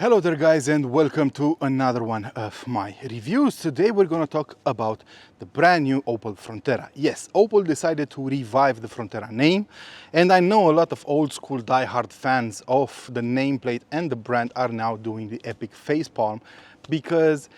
Hello there guys, and welcome to another one of my reviews. Today we're going to talk about the brand new Opel Frontera. Yes, Opel decided to revive the Frontera name, and I know a lot of old school die-hard fans of the nameplate and the brand are now doing the epic facepalm because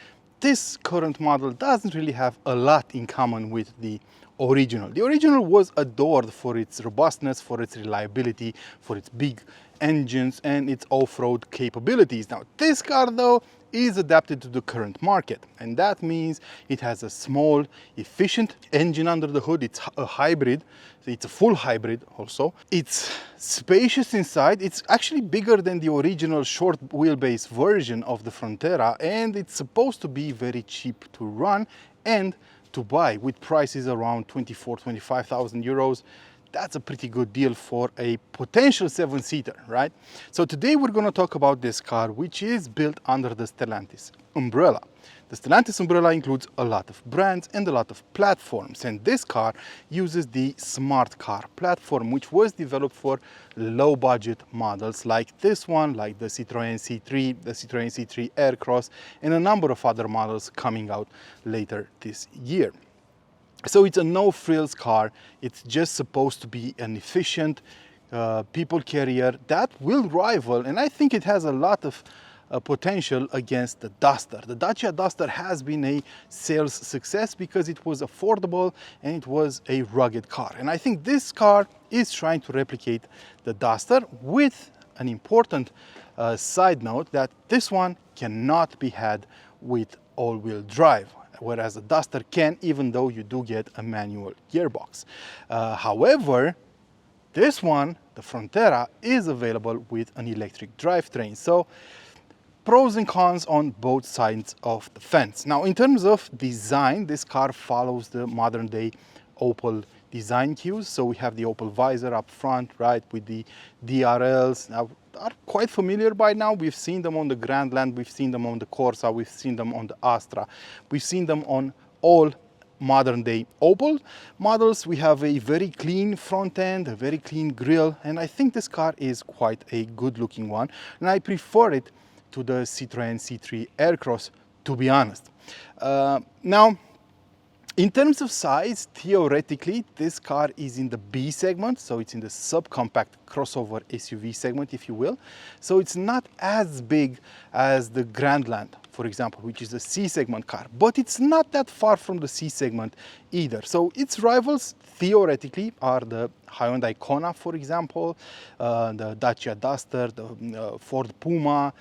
this current model doesn't really have a lot in common with the original. The original was adored for its robustness, for its reliability, for its big engines and its off-road capabilities. Now this car though is adapted to the current market, and that means it has a small efficient engine under the hood. It's a hybrid, it's a full hybrid also. It's spacious inside. It's actually bigger than the original short wheelbase version of the Frontera, and it's supposed to be very cheap to run and to buy, with prices around 25,000 euros. That's a pretty good deal for a potential 7-seater, right? So today we're going to talk about this car, which is built under the Stellantis umbrella. The Stellantis umbrella includes a lot of brands and a lot of platforms, and this car uses the Smart Car platform, which was developed for low budget models like this one, like the Citroën C3, the Citroën C3 Aircross, and a number of other models coming out later this year. So it's a no-frills car. It's just supposed to be an efficient people carrier that will rival, and I think it has a lot of potential against the Duster. The Dacia Duster has been a sales success because it was affordable and it was a rugged car. And I think this car is trying to replicate the Duster, with an important side note that this one cannot be had with all-wheel drive, whereas the Duster can, even though you do get a manual gearbox. However, this one, the Frontera, is available with an electric drivetrain. So pros and cons on both sides of the fence. Now, in terms of design, this car follows the modern day Opel design cues. So we have the Opel visor up front, right, with the DRLs. Now, are quite familiar by now. We've seen them on the Grandland, we've seen them on the Corsa, we've seen them on the Astra, we've seen them on all modern day Opel models. We have a very clean front end, a very clean grille, and I think this car is quite a good looking one, and I prefer it to the Citroën C3 Aircross, to be honest. Now, in terms of size, theoretically, this car is in the B segment, so it's in the subcompact crossover SUV segment, if you will. So it's not as big as the Grandland, for example, which is a C segment car, but it's not that far from the C segment either. So its rivals, theoretically, are the Hyundai Kona, for example, the Dacia Duster, the Ford Puma,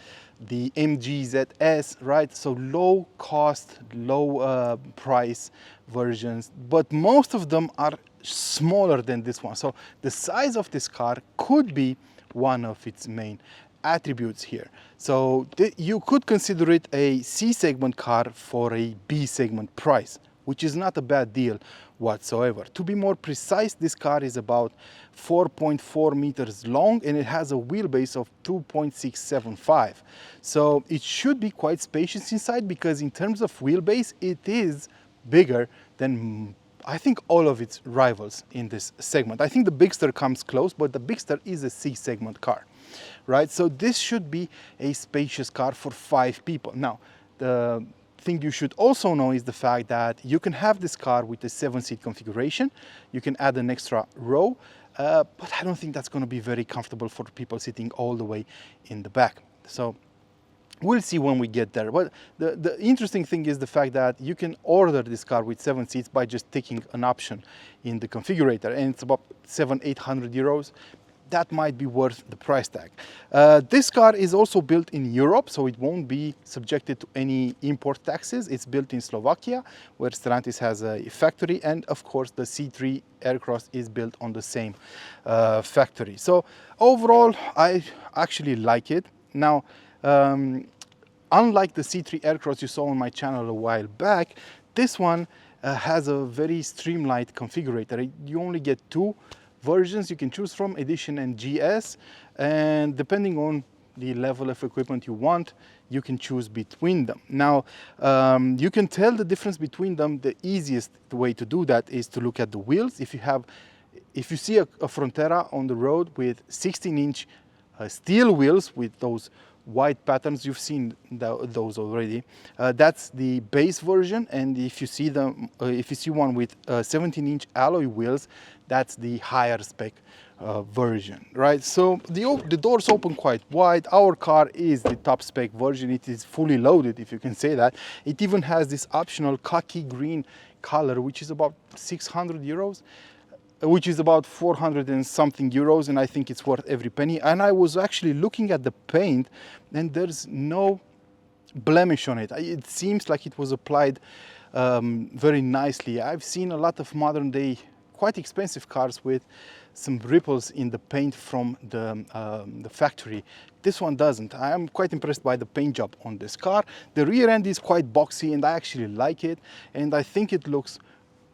the MG ZS, right? So low cost, low price versions, but most of them are smaller than this one. So the size of this car could be one of its main attributes here. So you could consider it a C segment car for a B segment price, which is not a bad deal whatsoever. To be more precise, this car is about 4.4 meters long and it has a wheelbase of 2.675. So it should be quite spacious inside, because in terms of wheelbase, it is bigger than I think all of its rivals in this segment. I think the Bigster comes close, but the Bigster is a C segment car, right? So this should be a spacious car for 5 people. Now, the thing you should also know is the fact that you can have this car with a 7-seat configuration. You can add an extra row, but I don't think that's going to be very comfortable for people sitting all the way in the back. So we'll see when we get there. But the interesting thing is the fact that you can order this car with 7 seats by just taking an option in the configurator, and it's about 700-800 euros. That might be worth the price tag. This car is also built in Europe, so it won't be subjected to any import taxes. It's built in Slovakia, where Stellantis has a factory, and of course the C3 Aircross is built on the same factory. So overall, I actually like it. Now, unlike the C3 Aircross you saw on my channel a while back, this one has a very streamlined configurator. You only get 2 versions you can choose from, Edition and GS, and depending on the level of equipment you want, you can choose between them. Now, you can tell the difference between them. The easiest way to do that is to look at the wheels. If you see a Frontera on the road with 16-inch steel wheels with those white patterns. You've seen those already. That's the base version, and if you see them, if you see one with 17-inch alloy wheels, that's the higher spec version, right? So the doors open quite wide. Our car is the top spec version. It is fully loaded, if you can say that. It even has this optional khaki green color, which is about 600 euros, which is about 400 and something euros, and I think it's worth every penny. And I was actually looking at the paint, and there's no blemish on it. It seems like it was applied very nicely. I've seen a lot of modern day, quite expensive cars with some ripples in the paint from the factory. This one doesn't. I am quite impressed by the paint job on this car. The rear end is quite boxy, and I actually like it, and I think it looks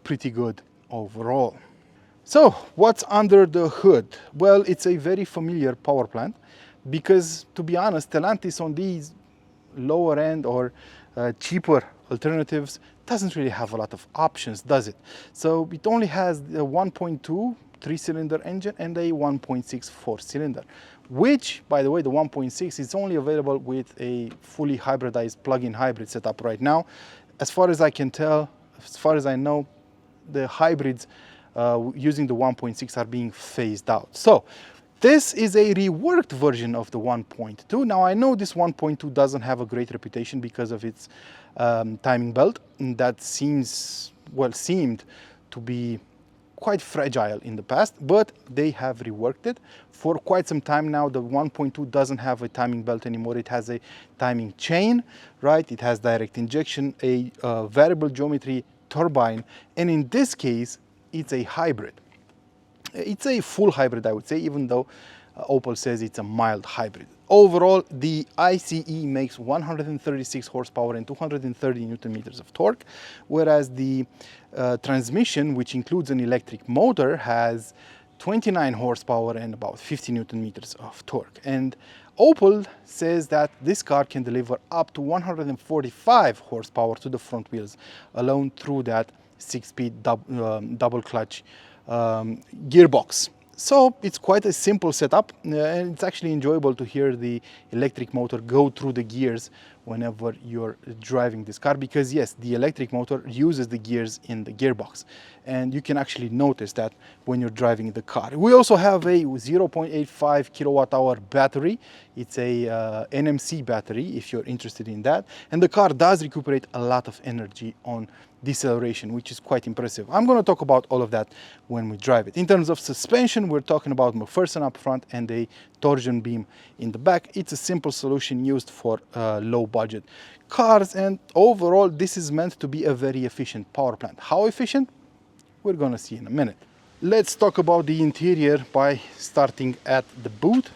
pretty good overall. So what's under the hood? Well, it's a very familiar power plant, because to be honest, Stellantis on these lower end or cheaper alternatives doesn't really have a lot of options, does it? So it only has a 1.2 3-cylinder engine and a 1.6 4-cylinder, which, by the way, the 1.6 is only available with a fully hybridized plug-in hybrid setup right now. As far as I can tell, as far as I know, the hybrids using the 1.6 are being phased out. So this is a reworked version of the 1.2. Now, I know this 1.2 doesn't have a great reputation because of its timing belt, and that seemed to be quite fragile in the past, but they have reworked it. For quite some time now, the 1.2 doesn't have a timing belt anymore. It has a timing chain, right? It has direct injection, a variable geometry turbine, and in this case, it's a hybrid. It's a full hybrid, I would say, even though Opel says it's a mild hybrid. Overall, the ICE makes 136 horsepower and 230 Newton meters of torque, whereas the transmission, which includes an electric motor, has 29 horsepower and about 50 Newton meters of torque. And Opel says that this car can deliver up to 145 horsepower to the front wheels alone through that 6-speed double clutch gearbox. So it's quite a simple setup, and it's actually enjoyable to hear the electric motor go through the gears whenever you're driving this car, because yes, the electric motor uses the gears in the gearbox, and you can actually notice that when you're driving the car. We also have a 0.85 kilowatt hour battery. It's a NMC battery, if you're interested in that, and the car does recuperate a lot of energy on deceleration, which is quite impressive. I'm going to talk about all of that when we drive it. In terms of suspension, we're talking about McPherson up front and a torsion beam in the back. It's a simple solution used for low budget cars, and overall this is meant to be a very efficient power plant. How efficient? We're going to see in a minute. Let's talk about the interior by starting at the boot.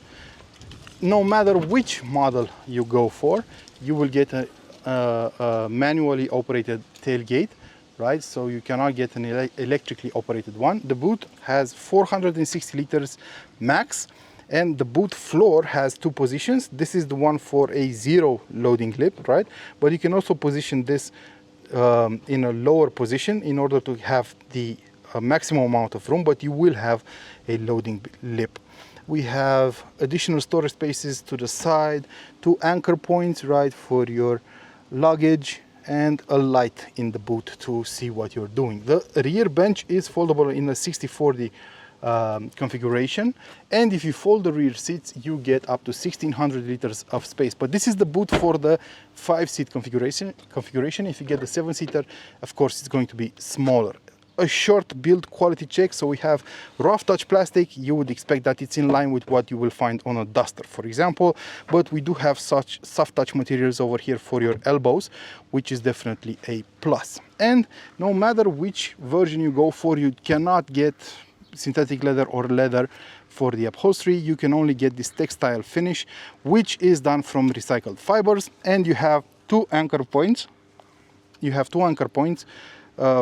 No matter which model you go for, you will get a manually operated tailgate, right? So you cannot get an electrically operated one. The boot has 460 liters max, and the boot floor has two positions. This is the one for a zero loading lip, right? But you can also position this in a lower position in order to have the maximum amount of room, but you will have a loading lip. We have additional storage spaces to the side, two anchor points, right, for your luggage, and a light in the boot to see what you're doing. The rear bench is foldable in a 60/40 configuration, and if you fold the rear seats, you get up to 1600 liters of space. But this is the boot for the 5-seat configuration. If you get the 7-seater, of course, it's going to be smaller. A short build quality check. So we have rough touch plastic. You would expect that it's in line with what you will find on a Duster, for example, but we do have such soft touch materials over here for your elbows, which is definitely a plus. And no matter which version you go for, you cannot get synthetic leather or leather for the upholstery. You can only get this textile finish, which is done from recycled fibers. And you have two anchor points.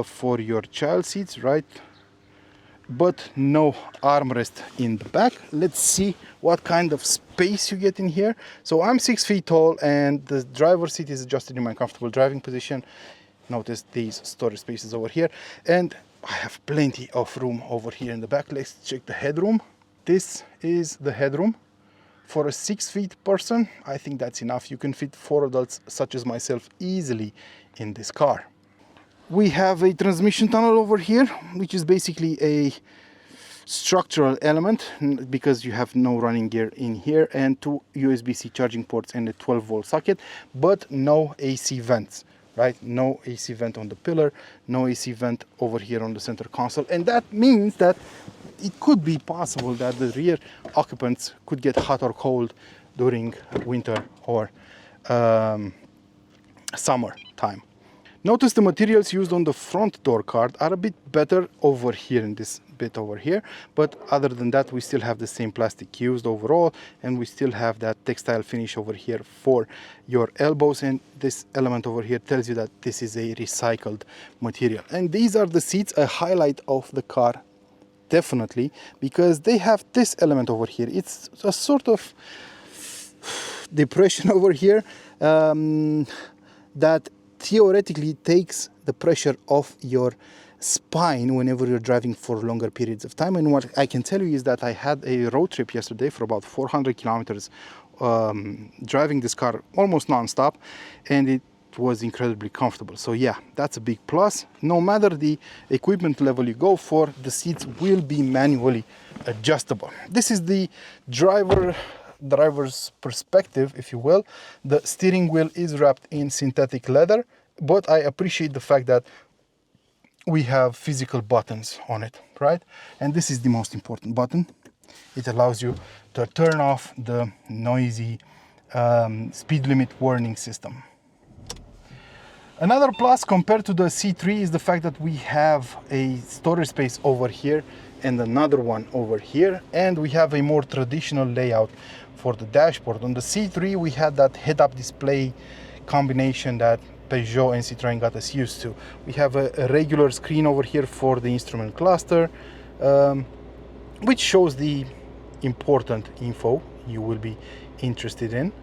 For your child seats, right? But no armrest in the back. Let's see what kind of space you get in here. So I'm 6 feet tall, and the driver's seat is adjusted in my comfortable driving position. Notice these storage spaces over here, and I have plenty of room over here in the back. Let's check the headroom. This is the headroom. For a 6 feet person, I think that's enough. You can fit 4 adults such as myself easily in this car. We have a transmission tunnel over here, which is basically a structural element because you have no running gear in here, and 2 USB-C charging ports and a 12-volt socket, but no AC vents, right? No AC vent on the pillar, no AC vent over here on the center console, and that means that it could be possible that the rear occupants could get hot or cold during winter or summer time. Notice the materials used on the front door card are a bit better over here in this bit over here, but other than that we still have the same plastic used overall, and we still have that textile finish over here for your elbows, and this element over here tells you that this is a recycled material. And these are the seats, a highlight of the car definitely, because they have this element over here. It's a sort of depression over here that theoretically takes the pressure off your spine whenever you're driving for longer periods of time. And what I can tell you is that I had a road trip yesterday for about 400 kilometers driving this car almost non-stop, and it was incredibly comfortable. So yeah, that's a big plus. No matter the equipment level you go for, the seats will be manually adjustable. This is the driver's perspective, if you will. The steering wheel is wrapped in synthetic leather, but I appreciate the fact that we have physical buttons on it, right? And this is the most important button. It allows you to turn off the noisy speed limit warning system. Another plus compared to the C3 is the fact that we have a storage space over here and another one over here, and we have a more traditional layout for the dashboard. On the C3 we had that head-up display combination that Peugeot and Citroën got us used to. We have a regular screen over here for the instrument cluster, which shows the important info you will be interested in,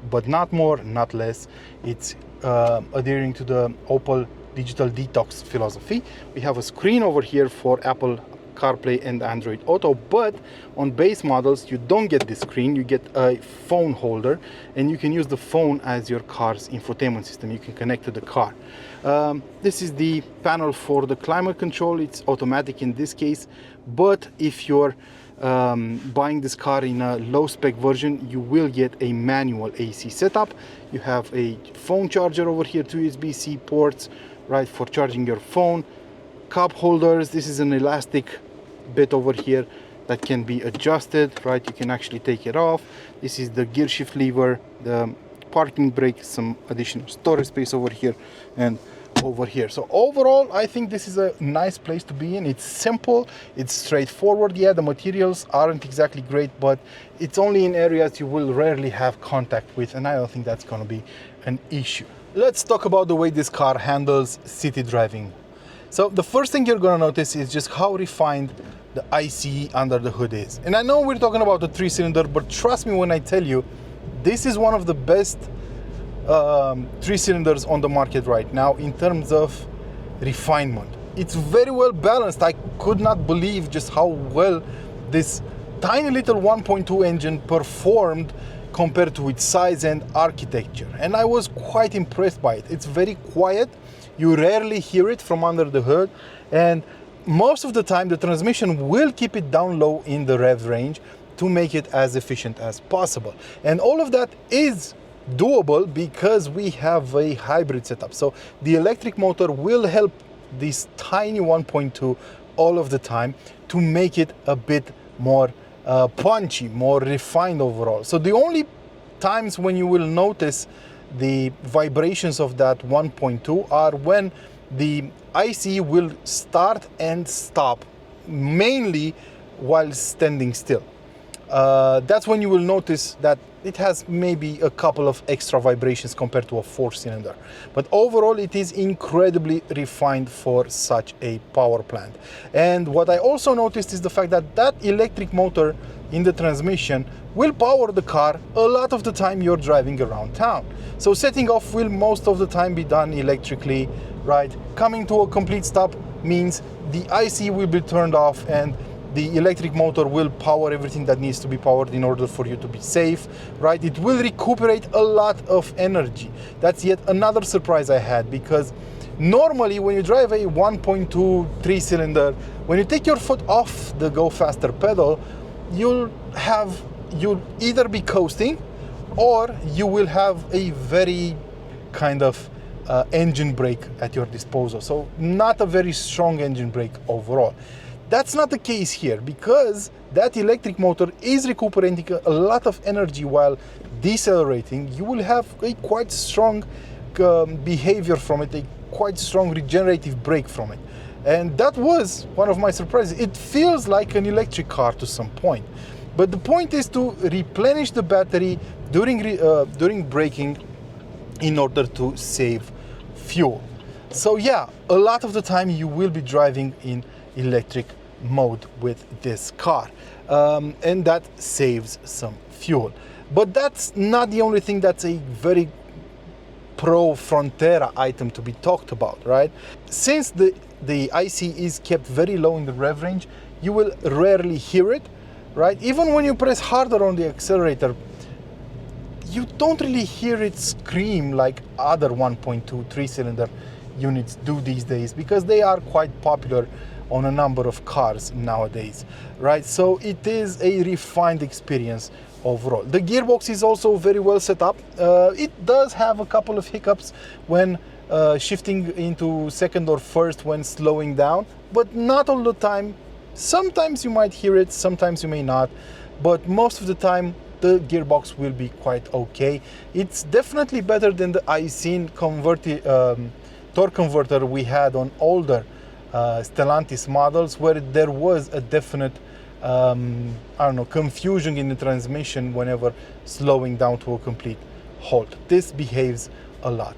but not more, not less. It's adhering to the Opel digital detox philosophy. We have a screen over here for Apple CarPlay and Android Auto, but on base models you don't get this screen. You get a phone holder, and you can use the phone as your car's infotainment system. You can connect to the car. This is the panel for the climate control. It's automatic in this case, but if you're buying this car in a low spec version, you will get a manual AC setup. You have a phone charger over here, 2 USB-C ports, right, for charging your phone. Cup holders. This is an elastic bit over here that can be adjusted, right? You can actually take it off. This is the gear shift lever, the parking brake, some additional storage space over here and over here. So overall, I think this is a nice place to be in. It's simple, it's straightforward. Yeah, the materials aren't exactly great, but it's only in areas you will rarely have contact with, and I don't think that's going to be an issue. Let's talk about the way this car handles city driving. So the first thing you're going to notice is just how refined the ICE under the hood is. And I know we're talking about a 3-cylinder, but trust me when I tell you, this is one of the best 3-cylinders on the market right now in terms of refinement. It's very well balanced. I could not believe just how well this tiny little 1.2 engine performed compared to its size and architecture, and I was quite impressed by it. It's very quiet. You rarely hear it from under the hood, and most of the time the transmission will keep it down low in the rev range to make it as efficient as possible. And all of that is doable because we have a hybrid setup. So the electric motor will help this tiny 1.2 all of the time to make it a bit more punchy, more refined overall. So the only times when you will notice the vibrations of that 1.2 are when the ICE will start and stop, mainly while standing still. That's when you will notice that it has maybe a couple of extra vibrations compared to a 4-cylinder. But overall, it is incredibly refined for such a power plant. And what I also noticed is the fact that that electric motor in the transmission will power the car a lot of the time you're driving around town. So setting off will most of the time be done electrically, right? Coming to a complete stop means the IC will be turned off and the electric motor will power everything that needs to be powered in order for you to be safe, right? It will recuperate a lot of energy. That's yet another surprise I had, because normally when you drive a 1.2 3-cylinder, when you take your foot off the go faster pedal, you'll either be coasting, or you will have a very kind of engine brake at your disposal. So not a very strong engine brake overall. That's not the case here, because that electric motor is recuperating a lot of energy while decelerating. You will have a quite strong behavior from it, a quite strong regenerative brake from it. And that was one of my surprises. It feels like an electric car to some point. But the point is to replenish the battery during braking in order to save fuel. So yeah, a lot of the time you will be driving in electric mode with this car, and that saves some fuel. But that's not the only thing that's a very pro Frontera item to be talked about, right? Since the IC is kept very low in the rev range, you will rarely hear it, right? Even when you press harder on the accelerator, you don't really hear it scream like other 1.2 3-cylinder units do these days, because they are quite popular on a number of cars nowadays, right? So it is a refined experience overall. The gearbox is also very well set up. It does have a couple of hiccups when shifting into second or first when slowing down, but not all the time. Sometimes you might hear it, sometimes you may not, but most of the time the gearbox will be quite okay. It's definitely better than the IC torque converter we had on older Stellantis models, where there was a definite confusion in the transmission whenever slowing down to a complete halt. This behaves a lot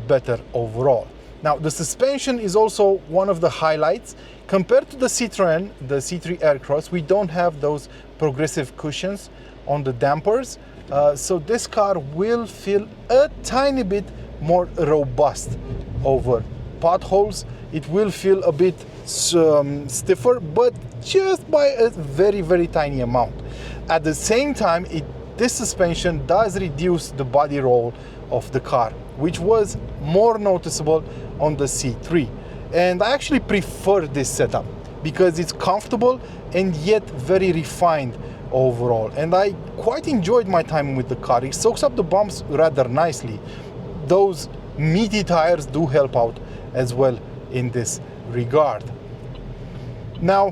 better overall. Now, the suspension is also one of the highlights. Compared to the Citroën, the C3 Aircross, we don't have those progressive cushions on the dampers, so this car will feel a tiny bit more robust over potholes. It will feel a bit stiffer, but just by a very, very tiny amount. At the same time, this suspension does reduce the body roll of the car, which was more noticeable on the C3. And I actually prefer this setup because it's comfortable and yet very refined overall. And I quite enjoyed my time with the car. It soaks up the bumps rather nicely. Those meaty tires do help out as well in this regard. Now,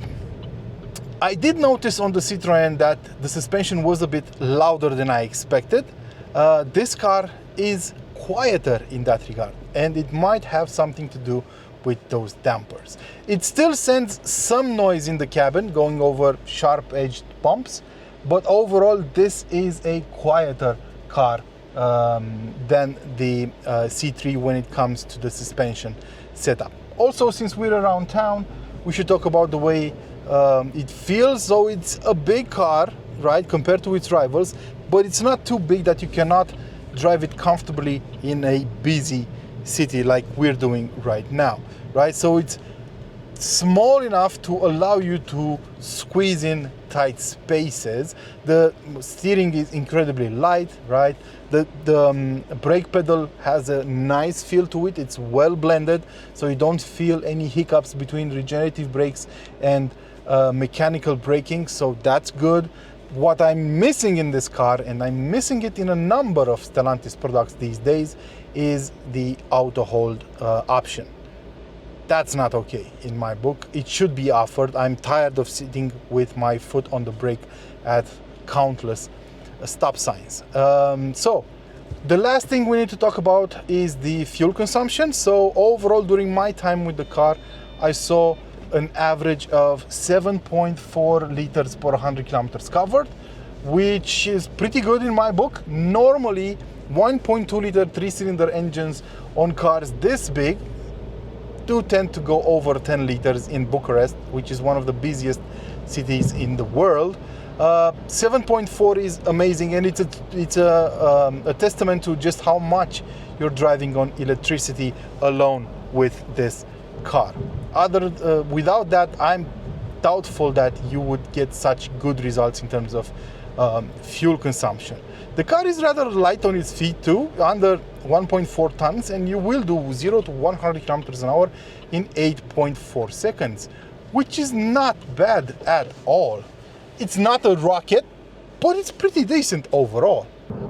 I did notice on the Citroën that the suspension was a bit louder than I expected. This car is quieter in that regard, and it might have something to do with those dampers. It still sends some noise in the cabin going over sharp-edged bumps, but overall this is a quieter car than the C3 when it comes to the suspension setup. Also, since we're around town, we should talk about the way it feels. So it's a big car, right, compared to its rivals, but it's not too big that you cannot drive it comfortably in a busy city like we're doing right now, right? So it's small enough to allow you to squeeze in tight spaces. The steering is incredibly light, right? The brake pedal has a nice feel to it. It's well blended, so you don't feel any hiccups between regenerative brakes and mechanical braking, so that's good. What I'm missing in this car, and I'm missing it in a number of Stellantis products these days, is the auto hold option. That's not okay in my book. It should be offered. I'm tired of sitting with my foot on the brake at countless stop signs. So the last thing we need to talk about is the fuel consumption. So overall, during my time with the car, I saw an average of 7.4 liters per 100 kilometers covered, which is pretty good in my book. Normally, 1.2 liter 3-cylinder engines on cars this big do tend to go over 10 liters in Bucharest, which is one of the busiest cities in the world. 7.4 is amazing, and it's a testament to just how much you're driving on electricity alone with this car. Without that, I'm doubtful that you would get such good results in terms of fuel consumption. The car is rather light on its feet too, under 1.4 tons, and you will do 0 to 100 kilometers an hour in 8.4 seconds, which is not bad at all. It's not a rocket, but it's pretty decent overall.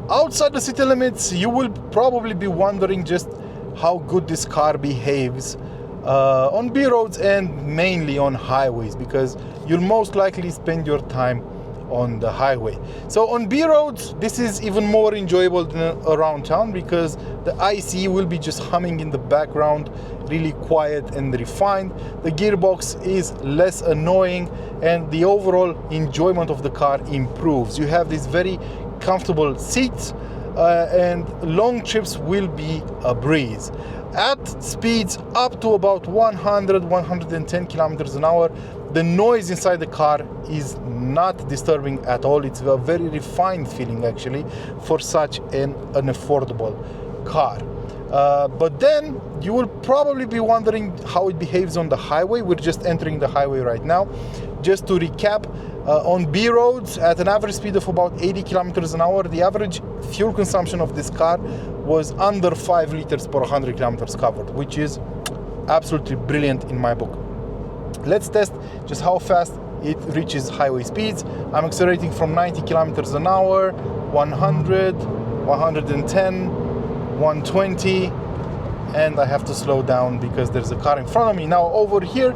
Outside the city limits, you will probably be wondering just how good this car behaves on B roads and mainly on highways, because you'll most likely spend your time on the highway. So on B roads, this is even more enjoyable than around town, because the ICE will be just humming in the background, really quiet and refined. The gearbox is less annoying, and the overall enjoyment of the car improves. You have these very comfortable seats, and long trips will be a breeze. At speeds up to about 100-110 kilometers an hour, the noise inside the car is not disturbing at all. It's a very refined feeling actually for such an affordable car. But then you will probably be wondering how it behaves on the highway. We're just entering the highway right now. Just to recap, on B roads at an average speed of about 80 kilometers an hour, the average fuel consumption of this car was under 5 liters per 100 kilometers covered, which is absolutely brilliant in my book. Let's test just how fast it reaches highway speeds. I'm accelerating from 90 kilometers an hour, 100, 110, 120, and I have to slow down because there's a car in front of me. Now over here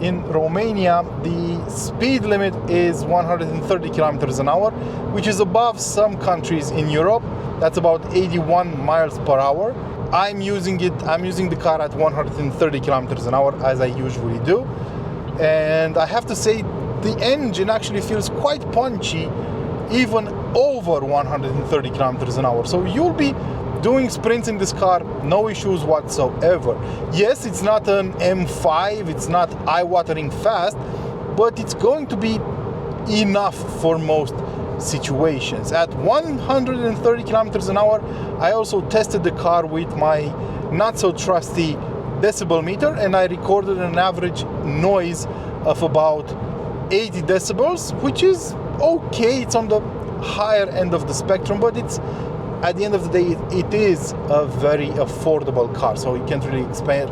in Romania, the speed limit is 130 kilometers an hour, which is above some countries in Europe. That's about 81 miles per hour. I'm using the car at 130 kilometers an hour, as I usually do. And I have to say, the engine actually feels quite punchy, even over 130 kilometers an hour. So you'll be doing sprints in this car, no issues whatsoever. Yes, it's not an M5, it's not eye-watering fast, but it's going to be enough for most situations. At 130 kilometers an hour, I also tested the car with my not so trusty decibel meter, and I recorded an average noise of about 80 decibels, which is okay. It's on the higher end of the spectrum, but it's, at the end of the day, it is a very affordable car, so you can't really expect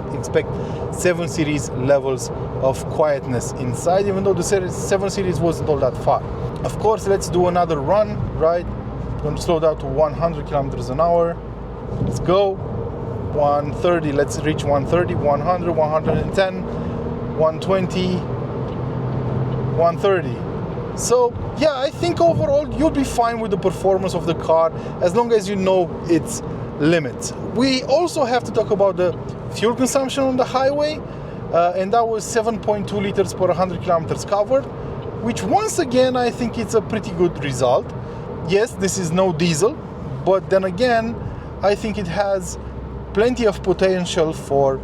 7 Series levels of quietness inside, even though the 7 Series wasn't all that far. Of course, let's do another run, right? I'm going to slow down to 100 kilometers an hour. Let's go. 130, let's reach 130, 100, 110, 120, 130. So yeah, I think overall you'll be fine with the performance of the car as long as you know its limits. We also have to talk about the fuel consumption on the highway, and that was 7.2 liters per 100 kilometers covered, which once again I think it's a pretty good result. Yes, this is no diesel, but then again I think it has plenty of potential for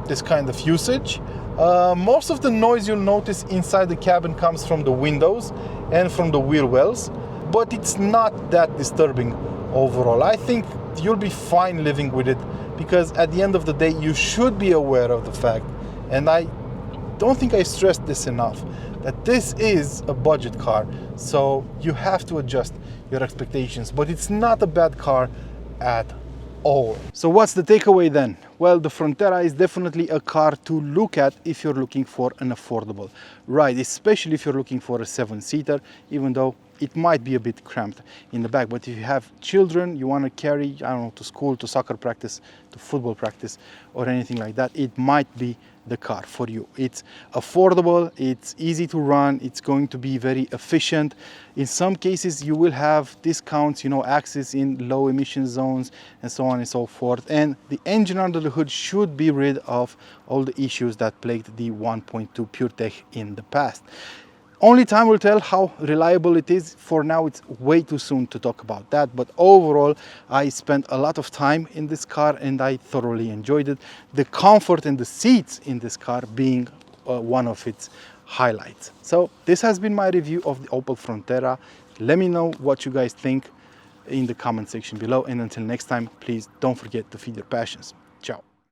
this kind of usage. Most of the noise you'll notice inside the cabin comes from the windows and from the wheel wells, but it's not that disturbing overall. I think you'll be fine living with it, because at the end of the day you should be aware of the fact, and I don't think I stressed this enough, that this is a budget car, so you have to adjust your expectations, but it's not a bad car at all. So what's the takeaway then? Well, the Frontera is definitely a car to look at if you're looking for an affordable ride, especially if you're looking for a 7-seater, even though it might be a bit cramped in the back. But if you have children you want to carry, I don't know, to school, to soccer practice, to football practice, or anything like that, it might be the car for you. It's affordable, it's easy to run, it's going to be very efficient. In some cases you will have discounts, access in low emission zones and so on and so forth. And the engine under the hood should be rid of all the issues that plagued the 1.2 PureTech in the past. Only time will tell how reliable it is. For now, it's way too soon to talk about that. But overall, I spent a lot of time in this car and I thoroughly enjoyed it. The comfort and the seats in this car being one of its highlights. So this has been my review of the Opel Frontera. Let me know what you guys think in the comment section below. And until next time, please don't forget to feed your passions.